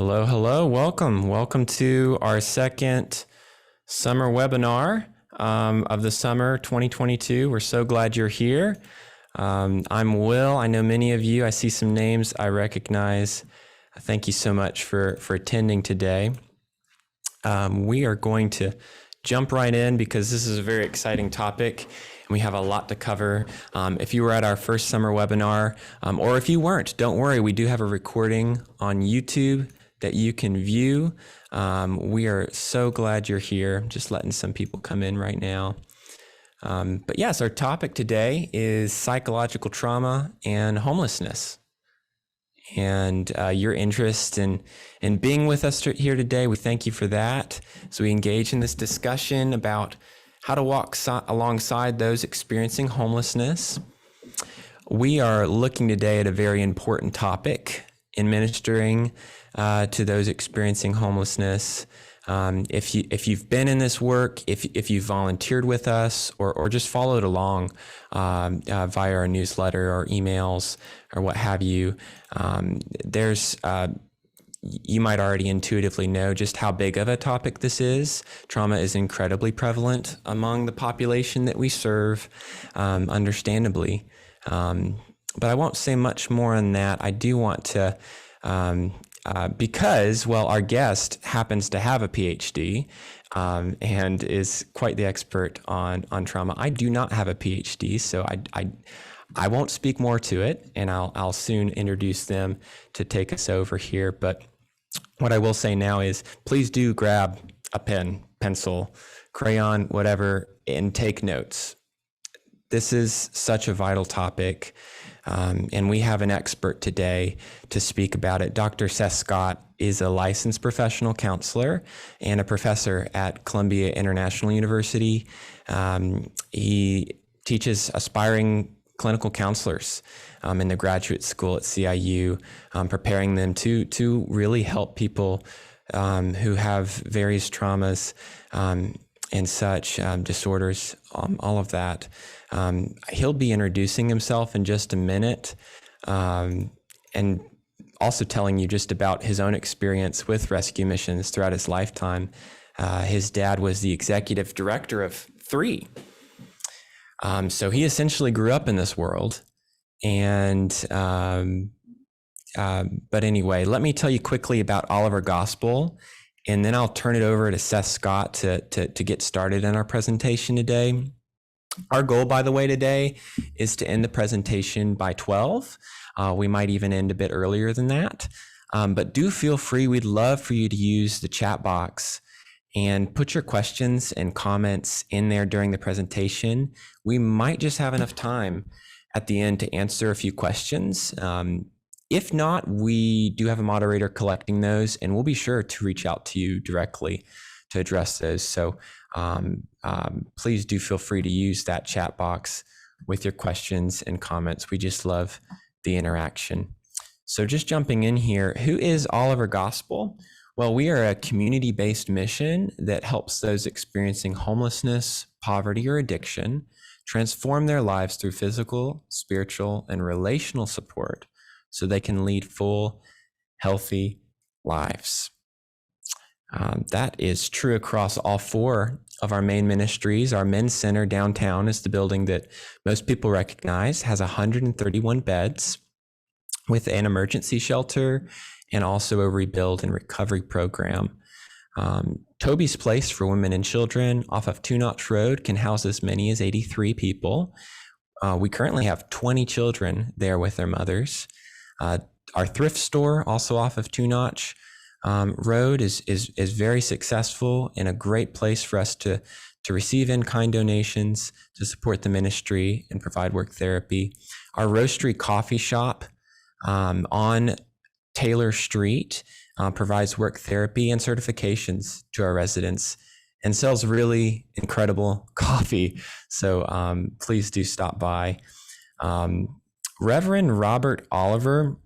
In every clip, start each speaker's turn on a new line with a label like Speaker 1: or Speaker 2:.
Speaker 1: Hello, hello. Welcome to our second summer webinar of the summer 2022. We're so glad you're here. I'm Will. I know many of you. I see some names I recognize. Thank you so much for attending today. We are going to jump right in because this is a very exciting topic and we have a lot to cover. If you were at our first summer webinar, or if you weren't, don't worry. We do have a recording on YouTube that you can view. We are so glad you're here. Just letting some people come in right now. But yes, our topic today is psychological trauma and homelessness. And your interest in being with us here today, we thank you for that. So we engage in this discussion about how to walk alongside those experiencing homelessness. We are looking today at a very important topic in ministering to those experiencing homelessness. If you've been in this work, if you've volunteered with us or just followed along via our newsletter or emails or what have you, you might already intuitively know just how big of a topic this is. Trauma is incredibly prevalent among the population that we serve, understandably. But I won't say much more on that. I do want to because, well, our guest happens to have a PhD and is quite the expert on trauma. I do not have a PhD, so I won't speak more to it, and I'll soon introduce them to take us over here. But what I will say now is please do grab a pen, pencil, crayon, whatever, and take notes. This is such a vital topic. And we have an expert today to speak about it. Dr. Seth Scott is a licensed professional counselor and a professor at Columbia International University. He teaches aspiring clinical counselors in the graduate school at CIU, preparing them to really help people who have various traumas and such, disorders, all of that. He'll be introducing himself in just a minute, and also telling you just about his own experience with rescue missions throughout his lifetime. His dad was the executive director of 3. So he essentially grew up in this world. And but anyway, let me tell you quickly about Oliver Gospel, and then I'll turn it over to Seth Scott to get started in our presentation today. Our goal, by the way, today is to end the presentation by 12. We might even end a bit earlier than that. But do feel free. We'd love for you to use the chat box and put your questions and comments in there during the presentation. We might just have enough time at the end to answer a few questions. If not, we do have a moderator collecting those, and we'll be sure to reach out to you directly to address those. So please do feel free to use that chat box with your questions and comments. We just love the interaction. So just jumping in here, who is Oliver Gospel? Well, we are a community-based mission that helps those experiencing homelessness, poverty, or addiction transform their lives through physical, spiritual, and relational support so they can lead full, healthy lives. That is true across all 4 of our main ministries. Our men's center downtown is the building that most people recognize, has 131 beds with an emergency shelter and also a rebuild and recovery program. Toby's Place for women and children off of 2 Notch Road can house as many as 83 people. We currently have 20 children there with their mothers. Our thrift store, also off of 2 Notch Road, is very successful and a great place for us to receive in-kind donations, to support the ministry and provide work therapy. Our roastery coffee shop on Taylor Street provides work therapy and certifications to our residents and sells really incredible coffee. So please do stop by. Reverend Robert Oliver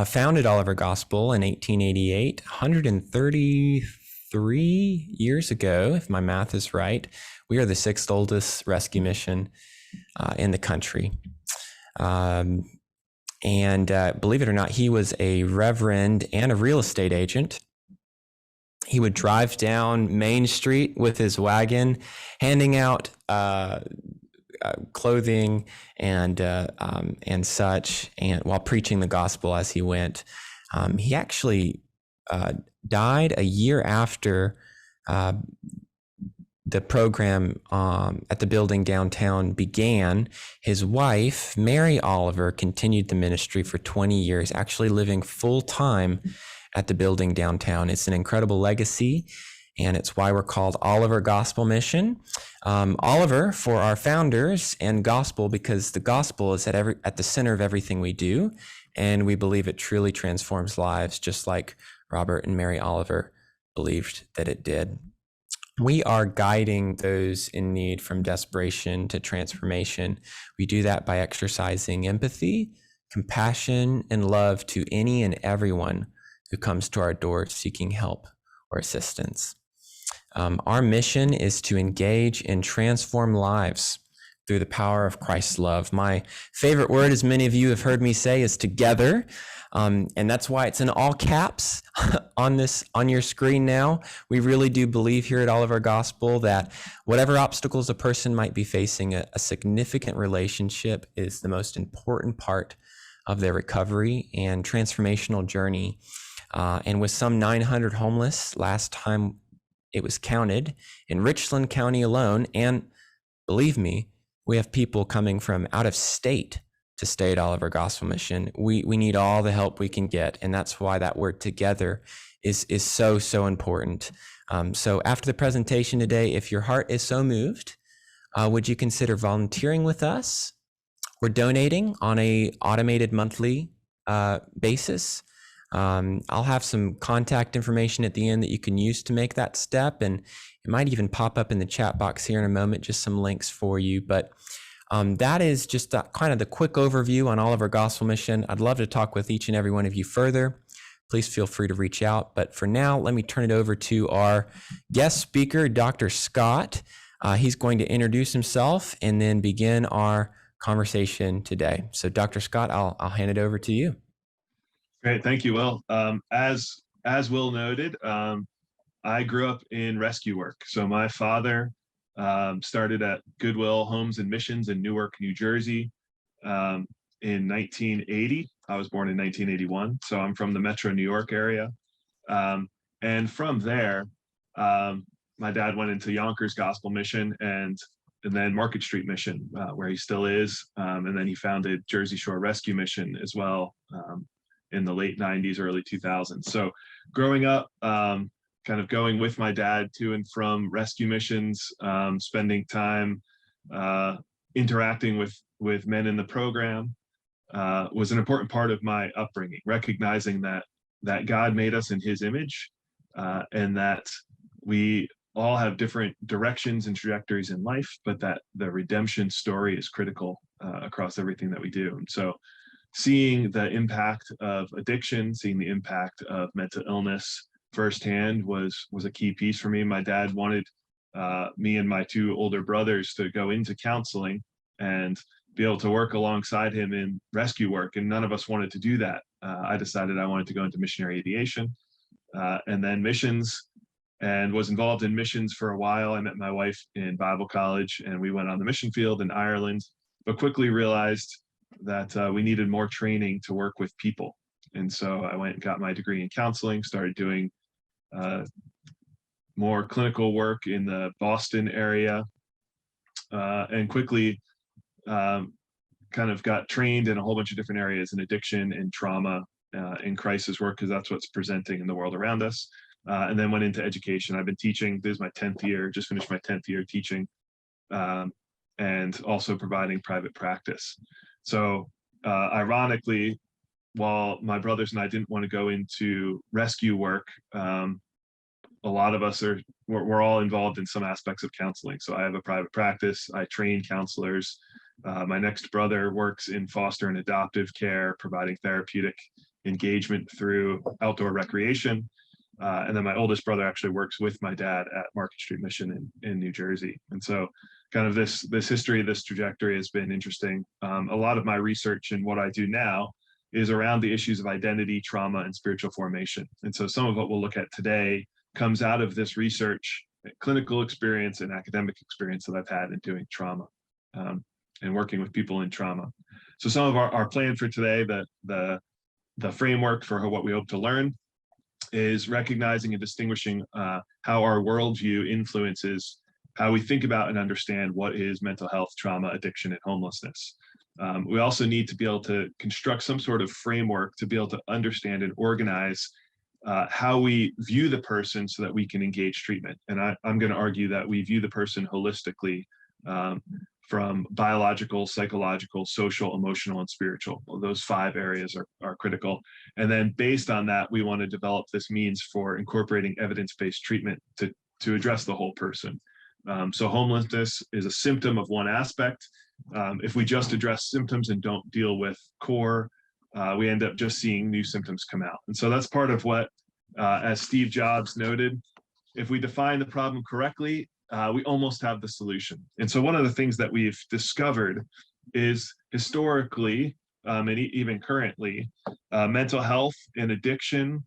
Speaker 1: founded Oliver Gospel in 1888, 133 years ago, if my math is right. We are the 6th oldest rescue mission in the country. And believe it or not, he was a reverend and a real estate agent. He would drive down Main Street with his wagon, handing out clothing and such, and while preaching the gospel as he went. He actually died a year after the program at the building downtown began. His wife, Mary Oliver, continued the ministry for 20 years, actually living full time at the building downtown. It's an incredible legacy, and it's why we're called Oliver Gospel Mission. Oliver for our founders, and gospel because the gospel is at the center of everything we do, and we believe it truly transforms lives, just like Robert and Mary Oliver believed that it did. We are guiding those in need from desperation to transformation. We do that by exercising empathy, compassion, and love to any and everyone who comes to our door seeking help or assistance. Our mission is to engage and transform lives through the power of Christ's love. My favorite word, as many of you have heard me say, is together. And that's why it's in all caps on your screen now. We really do believe here at Oliver Gospel that whatever obstacles a person might be facing, a significant relationship is the most important part of their recovery and transformational journey. And with some 900 homeless last time it was counted in Richland County alone, and believe me, we have people coming from out of state to stay at Oliver Gospel Mission. We need all the help we can get, and that's why that word together is so important. So after the presentation today, if your heart is so moved, would you consider volunteering with us? We're donating on a automated monthly basis. I'll have some contact information at the end that you can use to make that step, and it might even pop up in the chat box here in a moment, just some links for you. But that is just kind of the quick overview on Oliver Gospel Mission. I'd love to talk with each and every one of you further. Please feel free to reach out. But for now, let me turn it over to our guest speaker, Dr. Scott. He's going to introduce himself and then begin our conversation today. So Dr. Scott, I'll hand it over to you.
Speaker 2: Great, thank you, Will. As Will noted, I grew up in rescue work. So my father started at Goodwill Homes and Missions in Newark, New Jersey in 1980. I was born in 1981, so I'm from the Metro New York area. And from there, my dad went into Yonkers Gospel Mission and then Market Street Mission, where he still is. And then he founded Jersey Shore Rescue Mission as well in the late 90s, early 2000s. So growing up, kind of going with my dad to and from rescue missions, spending time interacting with men in the program was an important part of my upbringing, recognizing that God made us in his image and that we all have different directions and trajectories in life, but that the redemption story is critical across everything that we do. And so seeing the impact of addiction, seeing the impact of mental illness firsthand was a key piece for me. My dad wanted me and my two older brothers to go into counseling and be able to work alongside him in rescue work, and none of us wanted to do that. I decided I wanted to go into missionary aviation and then missions, and was involved in missions for a while. I met my wife in Bible college and we went on the mission field in Ireland, but quickly realized that we needed more training to work with people. And so I went and got my degree in counseling, started doing more clinical work in the Boston area, and quickly kind of got trained in a whole bunch of different areas in addiction and trauma in crisis work, because that's what's presenting in the world around us. And then went into education. I've been teaching, this is my 10th year, just finished my 10th year teaching, and also providing private practice. So ironically, while my brothers and I didn't want to go into rescue work, a lot of us we're all involved in some aspects of counseling. So I have a private practice, I train counselors. My next brother works in foster and adoptive care, providing therapeutic engagement through outdoor recreation. And then my oldest brother actually works with my dad at Market Street Mission in New Jersey. And so kind of this history, this trajectory has been interesting. A lot of my research and what I do now is around the issues of identity, trauma, and spiritual formation. And so some of what we'll look at today comes out of this research, clinical experience, and academic experience that I've had in doing trauma and working with people in trauma. So some of our plan for today, the framework for what we hope to learn, is recognizing and distinguishing how our worldview influences how we think about and understand what is mental health, trauma, addiction, and homelessness. We also need to be able to construct some sort of framework to be able to understand and organize how we view the person so that we can engage treatment. And I'm going to argue that we view the person holistically, from biological, psychological, social, emotional, and spiritual. Well, those 5 areas are critical. And then based on that, we want to develop this means for incorporating evidence-based treatment to address the whole person. So homelessness is a symptom of one aspect. If we just address symptoms and don't deal with core, we end up just seeing new symptoms come out. And so that's part of what, as Steve Jobs noted, if we define the problem correctly, we almost have the solution. And so one of the things that we've discovered is historically, and even currently, mental health and addiction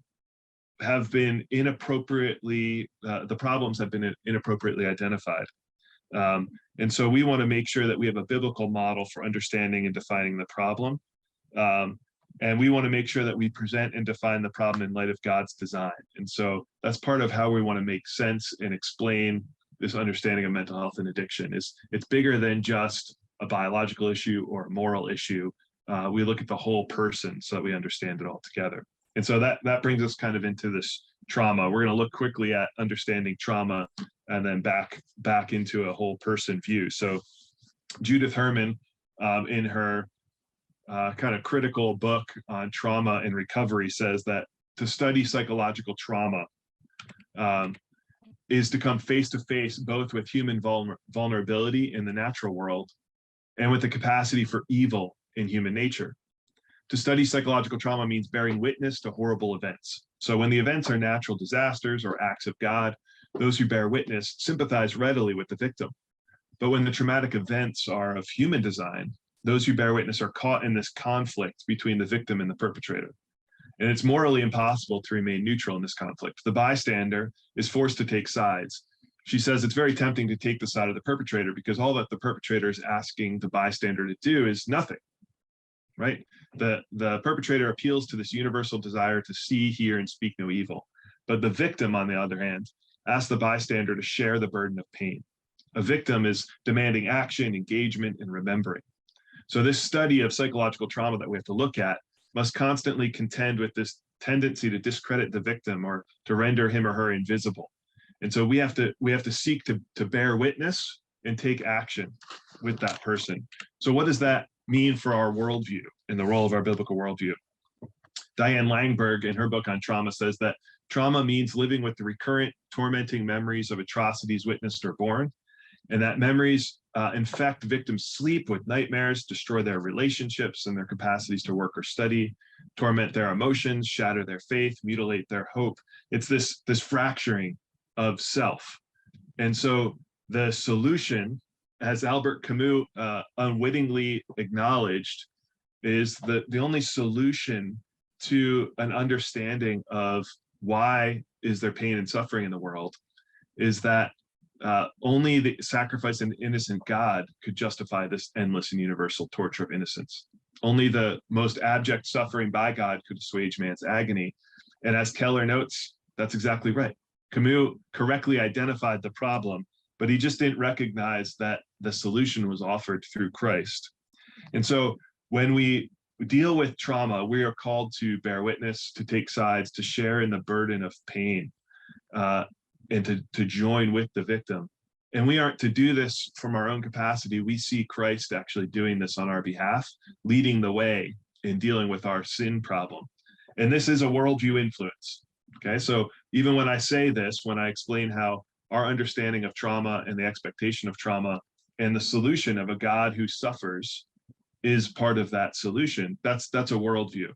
Speaker 2: have been inappropriately, the problems have been inappropriately identified. And so we want to make sure that we have a biblical model for understanding and defining the problem. And we want to make sure that we present and define the problem in light of God's design. And so that's part of how we want to make sense and explain this understanding of mental health and addiction. It's bigger than just a biological issue or a moral issue. We look at the whole person so that we understand it all together. And so that brings us kind of into this trauma. We're going to look quickly at understanding trauma and then back into a whole person view. So Judith Herman, in her kind of critical book on trauma and recovery, says that to study psychological trauma is to come face to face both with human vulnerability in the natural world and with the capacity for evil in human nature. To study psychological trauma means bearing witness to horrible events. So when the events are natural disasters or acts of God, those who bear witness sympathize readily with the victim. But when the traumatic events are of human design, those who bear witness are caught in this conflict between the victim and the perpetrator. And it's morally impossible to remain neutral in this conflict. The bystander is forced to take sides. She says it's very tempting to take the side of the perpetrator because all that the perpetrator is asking the bystander to do is nothing, right? The perpetrator appeals to this universal desire to see, hear, and speak no evil. But the victim, on the other hand, asks the bystander to share the burden of pain. A victim is demanding action, engagement, and remembering. So this study of psychological trauma that we have to look at must constantly contend with this tendency to discredit the victim or to render him or her invisible. And so we have to seek to bear witness and take action with that person. So what does that mean for our worldview and the role of our biblical worldview? Diane Langberg, in her book on trauma, says that trauma means living with the recurrent tormenting memories of atrocities witnessed or borne, and that memories infect victims' sleep with nightmares, destroy their relationships and their capacities to work or study, torment their emotions, shatter their faith, mutilate their hope. It's this fracturing of self. And so the solution, as Albert Camus unwittingly acknowledged, is that the only solution to an understanding of why is there pain and suffering in the world is that only the sacrifice of an innocent God could justify this endless and universal torture of innocence. Only the most abject suffering by God could assuage man's agony. And as Keller notes, that's exactly right. Camus correctly identified the problem, but he just didn't recognize that the solution was offered through Christ. And so when we deal with trauma, we are called to bear witness, to take sides, to share in the burden of pain, and to join with the victim. And we aren't to do this from our own capacity. We see Christ actually doing this on our behalf, leading the way in dealing with our sin problem. And this is a worldview influence. Okay, so even when I say this, when I explain how our understanding of trauma and the expectation of trauma and the solution of a God who suffers is part of that solution, that's a worldview.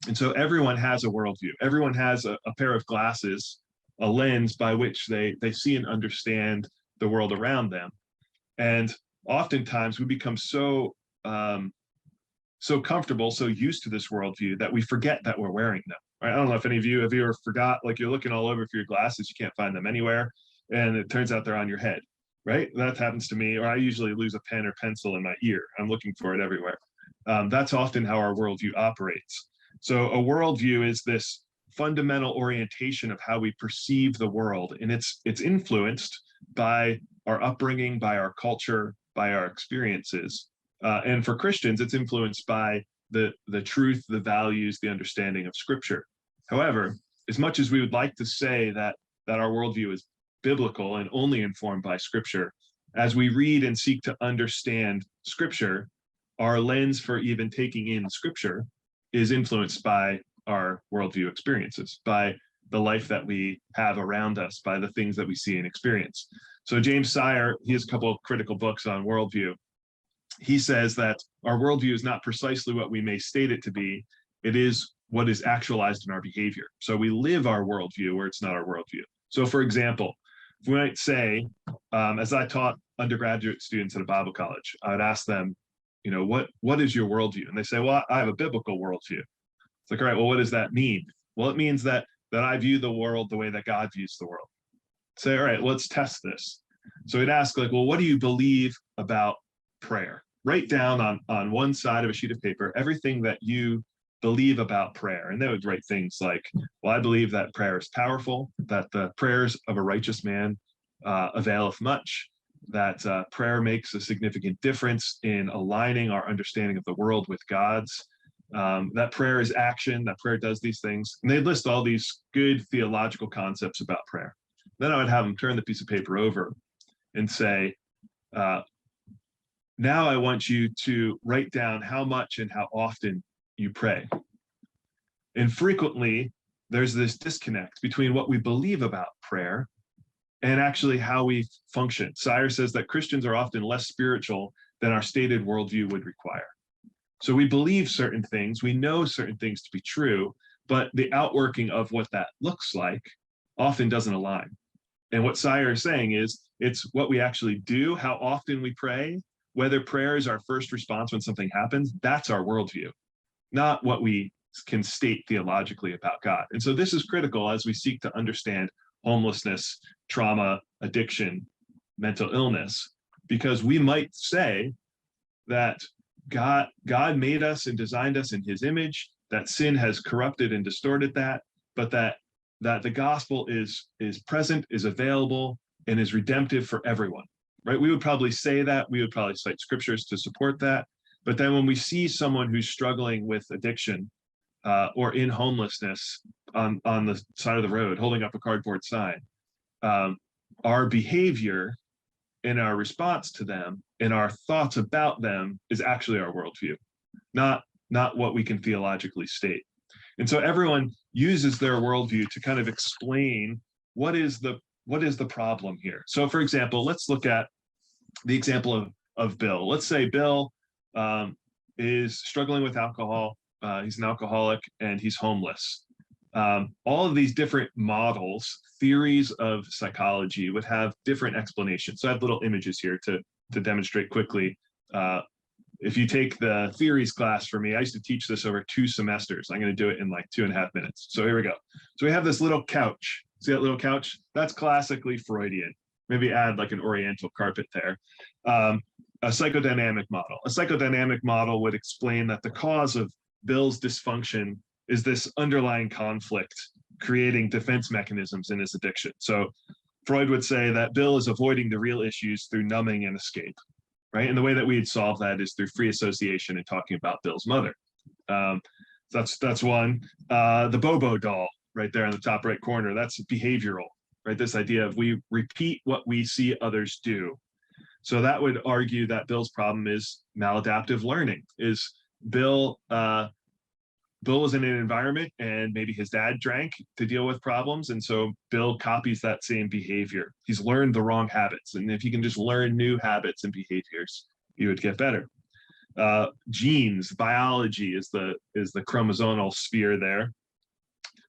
Speaker 2: And so everyone has a worldview. Everyone has a pair of glasses, a lens by which they see and understand the world around them. And oftentimes we become so so comfortable, so used to this worldview that we forget that we're wearing them. Right? I don't know if any of you have ever forgot, like you're looking all over for your glasses, you can't find them anywhere, and it turns out they're on your head. Right? That happens to me, or I usually lose a pen or pencil in my ear. I'm looking for it everywhere. That's often how our worldview operates. So a worldview is this fundamental orientation of how we perceive the world, and it's influenced by our upbringing, by our culture, by our experiences. And for Christians, it's influenced by the truth, the values, the understanding of Scripture. However, as much as we would like to say that our worldview is biblical and only informed by Scripture, as we read and seek to understand Scripture, our lens for even taking in Scripture is influenced by our worldview experiences, by the life that we have around us, by the things that we see and experience. So James Sire, he has a couple of critical books on worldview. He says that our worldview is not precisely what we may state it to be. It is what is actualized in our behavior. So we live our worldview where it's not our worldview. So for example, we might say, as I taught undergraduate students at a Bible college, I would ask them, you know, what is your worldview? And they say, well, I have a biblical worldview. It's like, all right, well, what does that mean? Well, it means that I view the world the way that God views the world. Say, all right, let's test this. So we'd ask, like, well, what do you believe about prayer? Write down on one side of a sheet of paper everything that you believe about prayer. And they would write things like, well, I believe that prayer is powerful, that the prayers of a righteous man availeth much, that prayer makes a significant difference in aligning our understanding of the world with God's, that prayer is action, that prayer does these things. And they'd list all these good theological concepts about prayer. Then I would have them turn the piece of paper over and say, now I want you to write down how much and how often you pray. And frequently, there's this disconnect between what we believe about prayer and actually how we function. Sire says that Christians are often less spiritual than our stated worldview would require. So we believe certain things, we know certain things to be true, but the outworking of what that looks like often doesn't align. And what Sire is saying is, it's what we actually do, how often we pray, whether prayer is our first response when something happens, that's our worldview, not what we can state theologically about God. And so this is critical as we seek to understand homelessness, trauma, addiction, mental illness, because we might say that God made us and designed us in his image, that sin has corrupted and distorted that, but that the gospel is present, is available, and is redemptive for everyone, right? We would probably say that, we would probably cite scriptures to support that. But then when we see someone who's struggling with addiction or in homelessness on the side of the road, holding up a cardboard sign, our behavior and our response to them and our thoughts about them is actually our worldview, not what we can theologically state. And so everyone uses their worldview to kind of explain what is the problem here. So for example, let's look at the example of Bill. Let's say Bill is struggling with alcohol. He's an alcoholic and he's homeless. All of these different models, theories of psychology would have different explanations. So I have little images here to demonstrate quickly. If you take the theories class for me, I used to teach this over 2 semesters. I'm going to do it in like 2.5 minutes. So here we go. So we have this little couch. See that little couch? That's classically Freudian. Maybe add like an oriental carpet there. A psychodynamic model. A psychodynamic model would explain that the cause of Bill's dysfunction is this underlying conflict creating defense mechanisms in his addiction. So Freud would say that Bill is avoiding the real issues through numbing and escape, right? And the way that we'd solve that is through free association and talking about Bill's mother. That's one. The Bobo doll right there in the top right corner, that's behavioral, right? This idea of we repeat what we see others do. So that would argue that Bill's problem is maladaptive learning, is Bill was in an environment and maybe his dad drank to deal with problems. And so Bill copies that same behavior. He's learned the wrong habits. And if you can just learn new habits and behaviors, you would get better. Genes, biology is the chromosomal sphere there.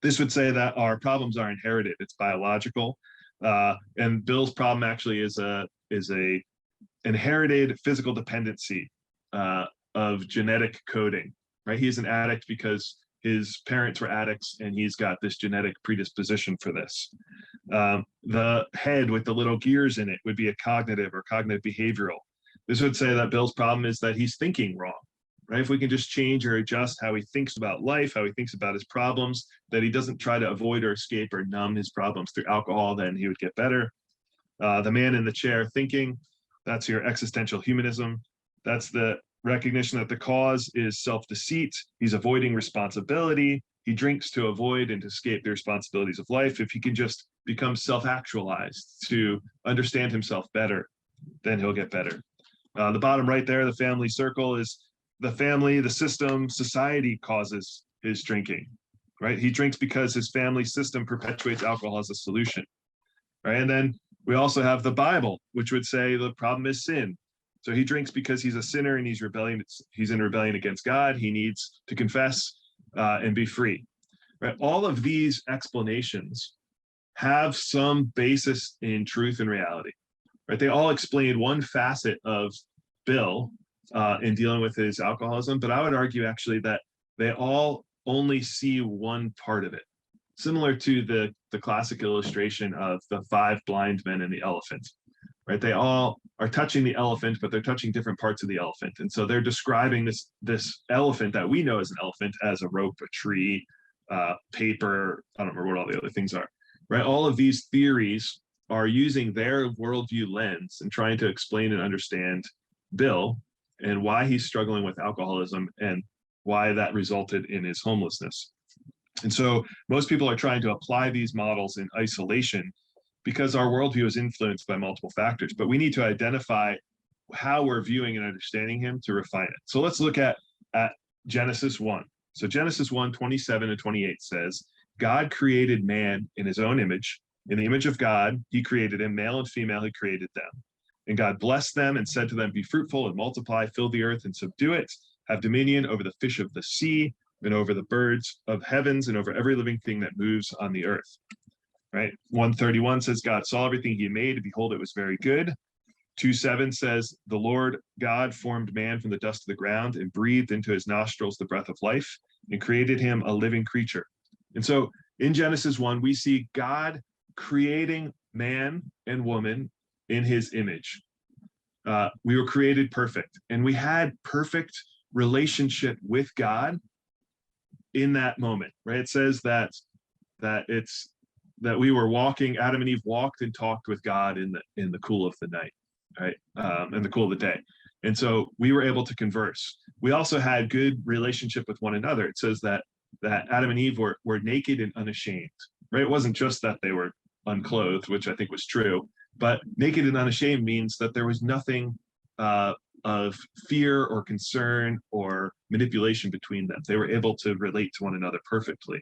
Speaker 2: This would say that our problems are inherited. It's biological. And Bill's problem actually is a inherited physical dependency of genetic coding, right? He's an addict because his parents were addicts and he's got this genetic predisposition for this. The head with the little gears in it would be a cognitive or cognitive behavioral. This would say that Bill's problem is that he's thinking wrong, right? If we can just change or adjust how he thinks about life, how he thinks about his problems, that he doesn't try to avoid or escape or numb his problems through alcohol, then he would get better. The man in the chair thinking, that's your existential humanism. That's the recognition that the cause is self-deceit. He's avoiding responsibility. He drinks to avoid and to escape the responsibilities of life. If he can just become self-actualized to understand himself better, then he'll get better. The bottom right there, the family circle, is the family, the system, society causes his drinking, right? He drinks because his family system perpetuates alcohol as a solution, right? And then we also have the Bible, which would say the problem is sin. So he drinks because he's a sinner and he's in rebellion against God. He needs to confess and be free, right? All of these explanations have some basis in truth and reality, right? They all explain one facet of Bill in dealing with his alcoholism, but I would argue actually that they all only see one part of it. Similar to the classic illustration of the 5 blind men and the elephant, right? They all are touching the elephant, but they're touching different parts of the elephant. And so they're describing this elephant that we know as an elephant as a rope, a tree, paper, I don't remember what all the other things are, right? All of these theories are using their worldview lens and trying to explain and understand Bill and why he's struggling with alcoholism and why that resulted in his homelessness. And so most people are trying to apply these models in isolation because our worldview is influenced by multiple factors, but we need to identify how we're viewing and understanding him to refine it. So let's look at Genesis 1. So Genesis 1, 27 and 28 says, God created man in his own image. In the image of God, he created him, male and female, he created them. And God blessed them and said to them, be fruitful and multiply, fill the earth and subdue it, have dominion over the fish of the sea and over the birds of heavens and over every living thing that moves on the earth. Right? 131 says, God saw everything he made, and behold, it was very good. 2:7 says, the Lord God formed man from the dust of the ground and breathed into his nostrils the breath of life and created him a living creature. And so in Genesis 1, we see God creating man and woman in his image. We were created perfect, and we had perfect relationship with God in that moment, right? It says that we were walking, Adam and Eve walked and talked with God in the cool of the night, right? In the cool of the day. And so we were able to converse. We also had good relationship with one another. It says that Adam and Eve were naked and unashamed, right? It wasn't just that they were unclothed, which I think was true, but naked and unashamed means that there was nothing of fear or concern or manipulation between them. They were able to relate to one another perfectly.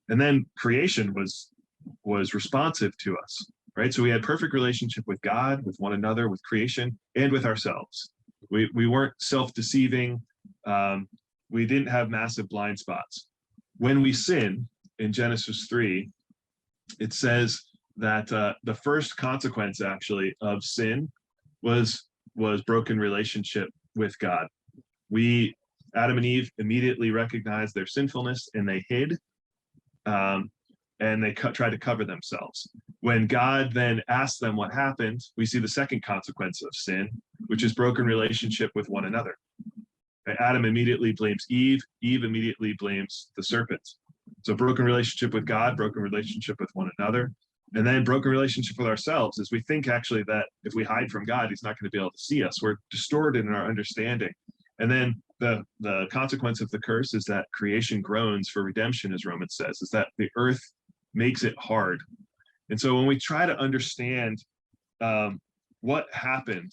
Speaker 2: And then creation was responsive to us, right? So we had perfect relationship with God, with one another, with creation, and with ourselves. We weren't self-deceiving. We didn't have massive blind spots. When we sin in Genesis 3, it says that the first consequence actually of sin was broken relationship with God. Adam and Eve immediately recognized their sinfulness and they hid. And they tried to cover themselves. When God then asked them what happened, we see the second consequence of sin, which is broken relationship with one another. Adam immediately blames Eve. Eve immediately blames the serpent. So broken relationship with God, broken relationship with one another, and then broken relationship with ourselves as we think actually that if we hide from God, he's not going to be able to see us. We're distorted in our understanding. And then the consequence of the curse is that creation groans for redemption, as Romans says, is that the earth makes it hard. And so when we try to understand what happened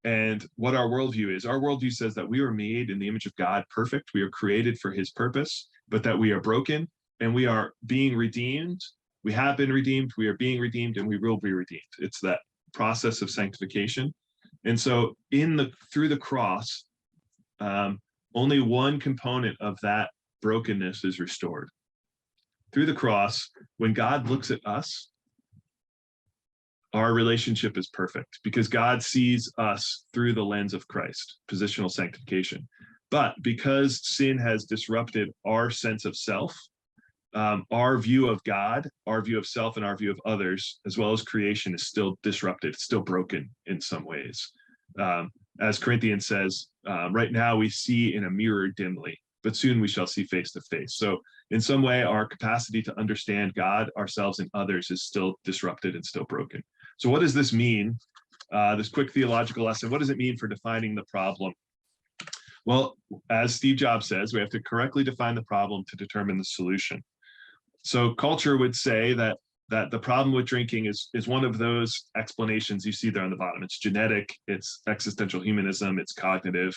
Speaker 2: and what our worldview says that we were made in the image of God, perfect. We are created for his purpose, but that we are broken and we are being redeemed. We have been redeemed, we are being redeemed, and we will be redeemed. It's that process of sanctification. And so through the cross, only one component of that brokenness is restored. Through the cross, when God looks at us, our relationship is perfect because God sees us through the lens of Christ, positional sanctification. But because sin has disrupted our sense of self, our view of God, our view of self, and our view of others, as well as creation, is still disrupted, still broken in some ways. As Corinthians says, right now we see in a mirror dimly, but soon we shall see face to face. So in some way, our capacity to understand God, ourselves, and others is still disrupted and still broken. So what does this mean? This quick theological lesson, what does it mean for defining the problem? Well, as Steve Jobs says, we have to correctly define the problem to determine the solution. So culture would say that the problem with drinking is one of those explanations you see there on the bottom. It's genetic, it's existential humanism, it's cognitive.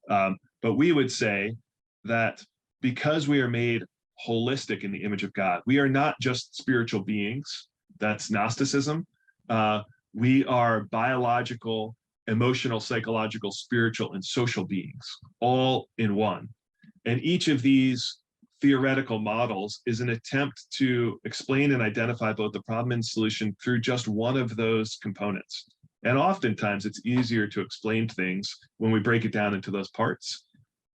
Speaker 2: But we would say that because we are made holistic in the image of God, we are not just spiritual beings. That's Gnosticism. We are biological, emotional, psychological, spiritual, and social beings, all in one. And each of these theoretical models is an attempt to explain and identify both the problem and solution through just one of those components. And oftentimes it's easier to explain things when we break it down into those parts.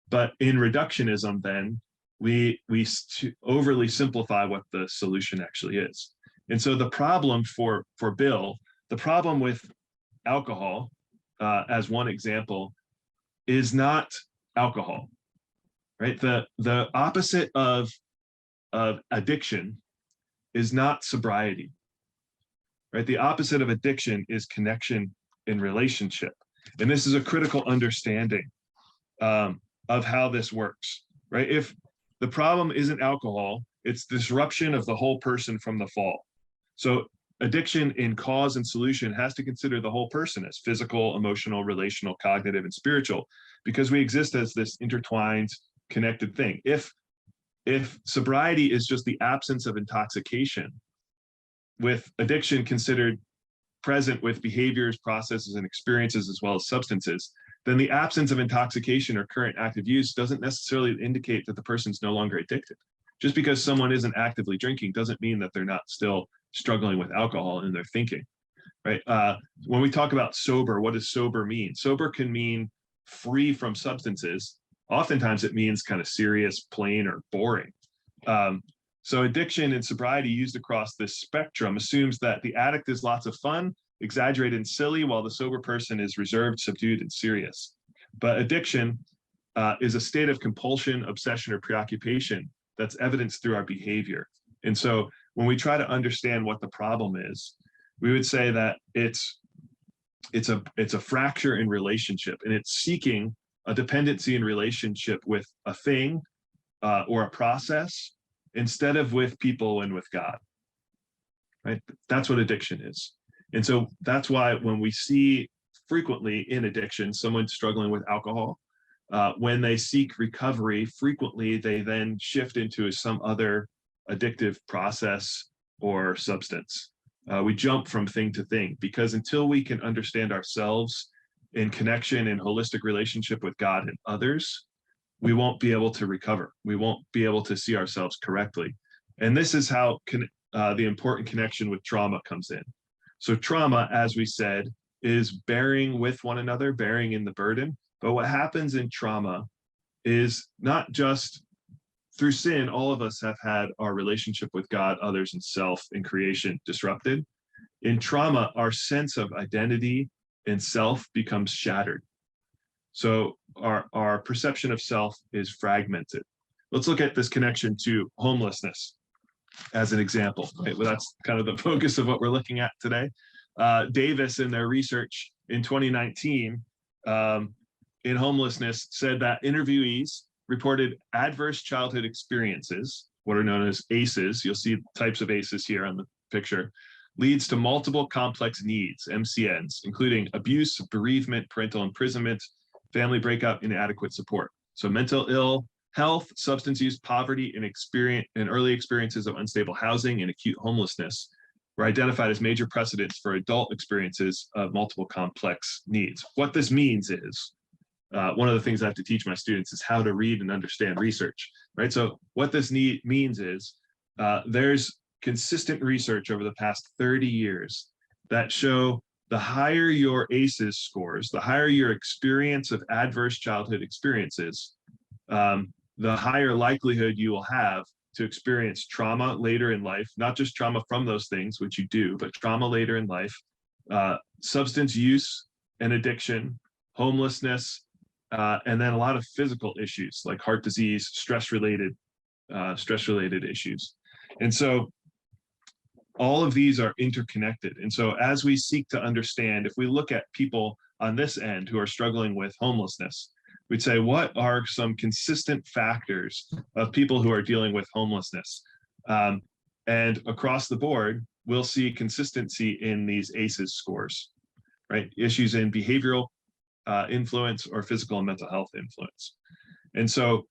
Speaker 2: But in reductionism, then, we overly simplify what the solution actually is. And so the problem for Bill, the problem with alcohol, as one example, is not alcohol, right? The opposite of addiction is not sobriety, right? The opposite of addiction is connection in relationship. And this is a critical understanding of how this works, right? If the problem isn't alcohol, it's disruption of the whole person from the fall. So addiction in cause and solution has to consider the whole person as physical, emotional, relational, cognitive, and spiritual, because we exist as this intertwined, connected thing. If sobriety is just the absence of intoxication, with addiction considered present with behaviors, processes, and experiences, as well as substances, then the absence of intoxication or current active use doesn't necessarily indicate that the person's no longer addicted. Just because someone isn't actively drinking doesn't mean that they're not still struggling with alcohol in their thinking, right? When we talk about sober, what does sober mean? Sober can mean free from substances. Oftentimes it means kind of serious, plain, or boring. So addiction and sobriety used across this spectrum assumes that the addict is lots of fun, exaggerated and silly, while the sober person is reserved, subdued, and serious. But addiction is a state of compulsion, obsession, or preoccupation that's evidenced through our behavior. And so when we try to understand what the problem is, we would say that it's a fracture in relationship, and it's seeking a dependency in relationship with a thing or a process instead of with people and with God, right? That's what addiction is. And so that's why when we see frequently in addiction, someone struggling with alcohol, when they seek recovery, frequently they then shift into some other addictive process or substance. We jump from thing to thing, because until we can understand ourselves in connection and holistic relationship with God and others, we won't be able to recover. We won't be able to see ourselves correctly. And this is how the important connection with trauma comes in. So trauma, as we said, is bearing with one another, bearing in the burden. But what happens in trauma is not just through sin. All of us have had our relationship with God, others, and self in creation disrupted. In trauma, our sense of identity and self becomes shattered. So our perception of self is fragmented. Let's look at this connection to homelessness as an example, right? Well, that's kind of the focus of what we're looking at today. Davis, in their research in 2019 in homelessness, said that interviewees reported adverse childhood experiences, what are known as ACEs, you'll see types of ACEs here on the picture, leads to multiple complex needs, MCNs, including abuse, bereavement, parental imprisonment, family breakup, inadequate support. So mental ill health, substance use, poverty, and early experiences of unstable housing and acute homelessness were identified as major precedents for adult experiences of multiple complex needs. What this means is, one of the things I have to teach my students is how to read and understand research, right? So what this means is there's consistent research over the past 30 years that show the higher your ACEs scores, the higher your experience of adverse childhood experiences, the higher likelihood you will have to experience trauma later in life, not just trauma from those things, which you do, but trauma later in life, substance use and addiction, homelessness, and then a lot of physical issues like heart disease, stress-related issues. And so all of these are interconnected. And so as we seek to understand, if we look at people on this end who are struggling with homelessness, we'd say, what are some consistent factors of people who are dealing with homelessness? And across the board, we'll see consistency in these ACEs scores, right? Issues in behavioral influence or physical and mental health influence. And so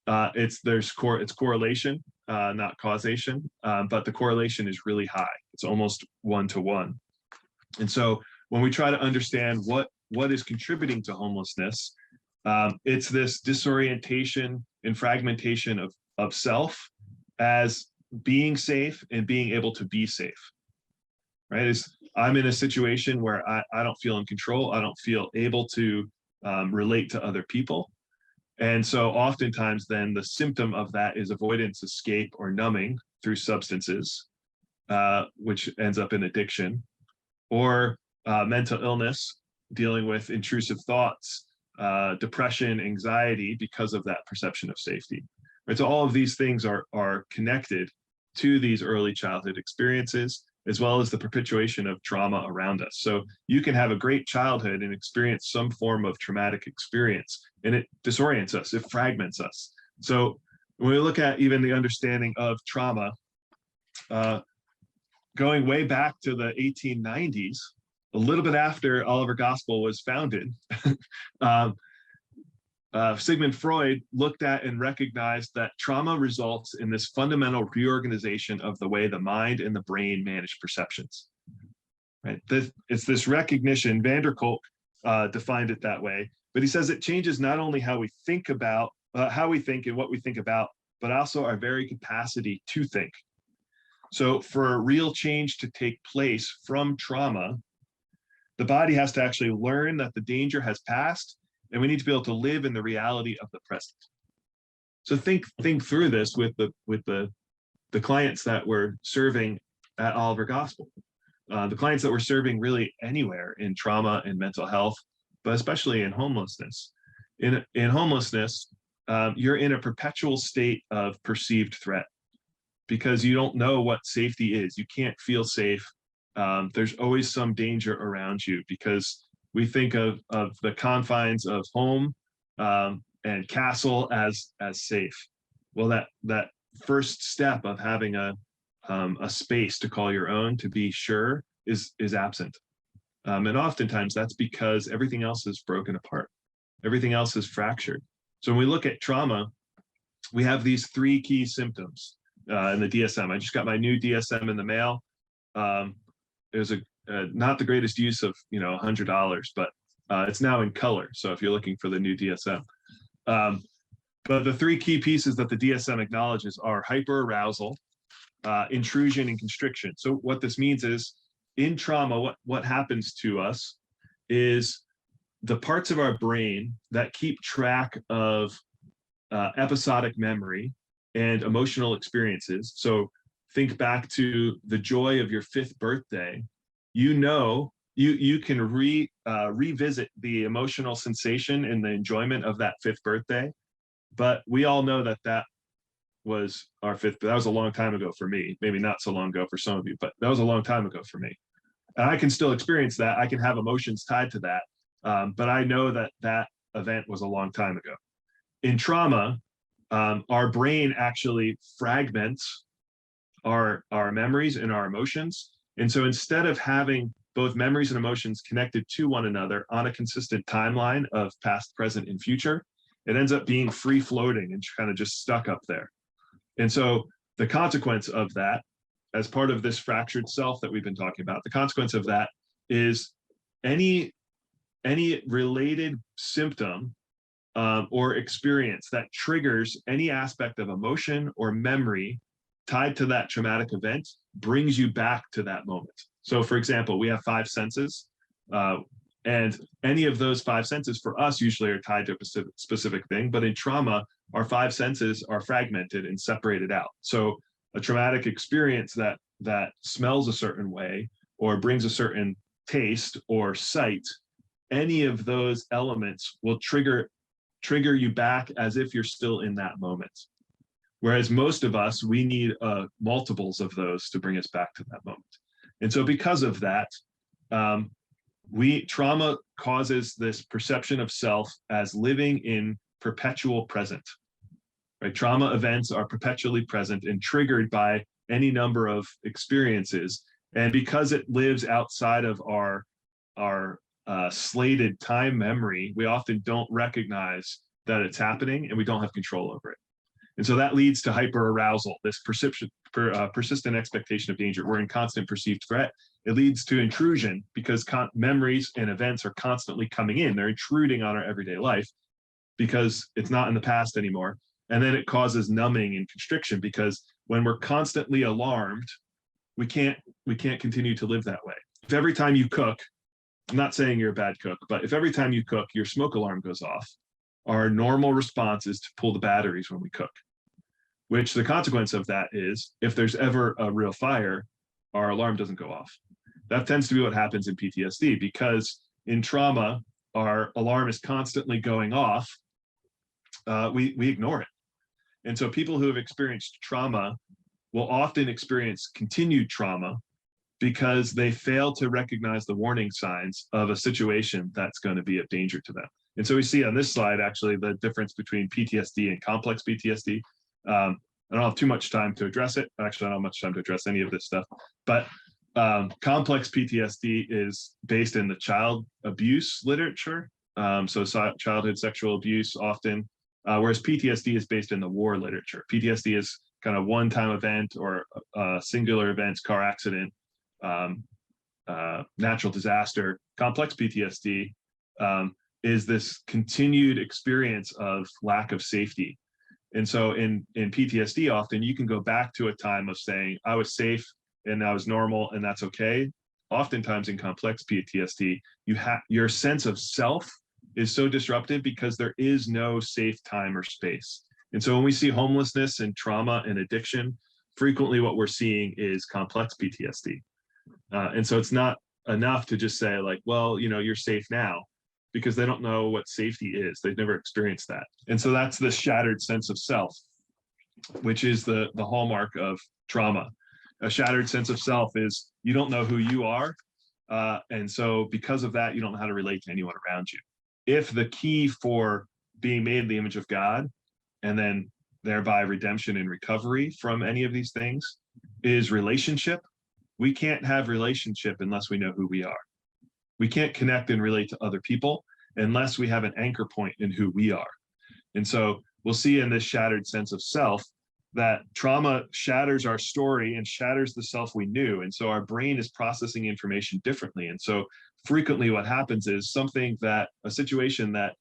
Speaker 2: it's correlation, not causation, but the correlation is really high. It's almost 1-to-1. And so when we try to understand what is contributing to homelessness, it's this disorientation and fragmentation of self as being safe and being able to be safe, right? I'm in a situation where I don't feel in control. I don't feel able to relate to other people. And so oftentimes then the symptom of that is avoidance, escape, or numbing through substances, which ends up in addiction, or mental illness, dealing with intrusive thoughts, depression, anxiety because of that perception of safety. Right? So all of these things are connected to these early childhood experiences, as well as the perpetuation of trauma around us. So you can have a great childhood and experience some form of traumatic experience, and it disorients us, it fragments us. So when we look at even the understanding of trauma, going way back to the 1890s, a little bit after Oliver Gospel was founded, Sigmund Freud looked at and recognized that trauma results in this fundamental reorganization of the way the mind and the brain manage perceptions. Right? It's this recognition. Van der Kolk defined it that way, but he says it changes not only how we think and what we think about, but also our very capacity to think. So for a real change to take place from trauma, the body has to actually learn that the danger has passed, and we need to be able to live in the reality of the present. So think through this with the clients that we're serving at Oliver Gospel, the clients that we're serving really anywhere in trauma and mental health, but especially in homelessness. In homelessness, you're in a perpetual state of perceived threat because you don't know what safety is. You can't feel safe. There's always some danger around you because we think of the confines of home and castle as safe. Well, that first step of having a space to call your own, to be sure, is absent. And oftentimes that's because everything else is broken apart. Everything else is fractured. So when we look at trauma, we have these 3 key symptoms in the DSM. I just got my new DSM in the mail. It was not the greatest use of $100, but it's now in color. So if you're looking for the new DSM, but the 3 key pieces that the DSM acknowledges are hyperarousal, intrusion, and constriction. So what this means is in trauma, what happens to us is the parts of our brain that keep track of episodic memory and emotional experiences. So think back to the joy of your 5th birthday. You can revisit the emotional sensation and the enjoyment of that 5th birthday. But we all know that was our 5th. That was a long time ago for me. Maybe not so long ago for some of you, but that was a long time ago for me. And I can still experience that. I can have emotions tied to that. But I know that event was a long time ago. In trauma, our brain actually fragments our memories and our emotions. And so instead of having both memories and emotions connected to one another on a consistent timeline of past, present, and future, it ends up being free floating and kind of just stuck up there. And so the consequence of that, as part of this fractured self that we've been talking about, the consequence of that is any related symptom or experience that triggers any aspect of emotion or memory tied to that traumatic event brings you back to that moment. So for example, we have five senses, and any of those five senses for us usually are tied to a specific thing, but in trauma, our five senses are fragmented and separated out. So a traumatic experience that smells a certain way or brings a certain taste or sight, any of those elements will trigger you back as if you're still in that moment. Whereas most of us, we need multiples of those to bring us back to that moment. And so because of that, trauma causes this perception of self as living in perpetual present. Right? Trauma events are perpetually present and triggered by any number of experiences. And because it lives outside of our slated time memory, we often don't recognize that it's happening and we don't have control over it. And so that leads to hyperarousal, this persistent expectation of danger. We're in constant perceived threat. It leads to intrusion because memories and events are constantly coming in. They're intruding on our everyday life because it's not in the past anymore. And then it causes numbing and constriction because when we're constantly alarmed, we can't continue to live that way. If every time you cook, I'm not saying you're a bad cook, but if every time you cook, your smoke alarm goes off, our normal response is to pull the batteries when we cook, which the consequence of that is if there's ever a real fire, our alarm doesn't go off. That tends to be what happens in PTSD because in trauma, our alarm is constantly going off. We ignore it. And so people who have experienced trauma will often experience continued trauma because they fail to recognize the warning signs of a situation that's going to be of danger to them. And so we see on this slide, actually, the difference between PTSD and complex PTSD. I don't have too much time to address it. Actually, I don't have much time to address any of this stuff. But complex PTSD is based in the child abuse literature. So childhood sexual abuse often, whereas PTSD is based in the war literature. PTSD is kind of one-time event or singular events, car accident, natural disaster. Complex PTSD is this continued experience of lack of safety. And so in PTSD, often you can go back to a time of saying, I was safe and I was normal and that's okay. Oftentimes in complex PTSD, your sense of self is so disrupted because there is no safe time or space. And so when we see homelessness and trauma and addiction, frequently what we're seeing is complex PTSD. And so it's not enough to just say like, well, you're safe now, because they don't know what safety is. They've never experienced that. And so that's the shattered sense of self, which is the hallmark of trauma. A shattered sense of self is you don't know who you are. And so because of that, you don't know how to relate to anyone around you. If the key for being made in the image of God, and then thereby redemption and recovery from any of these things, is relationship, we can't have relationship unless we know who we are. We can't connect and relate to other people unless we have an anchor point in who we are. And so we'll see in this shattered sense of self that trauma shatters our story and shatters the self we knew. And so our brain is processing information differently. And so frequently what happens is a situation that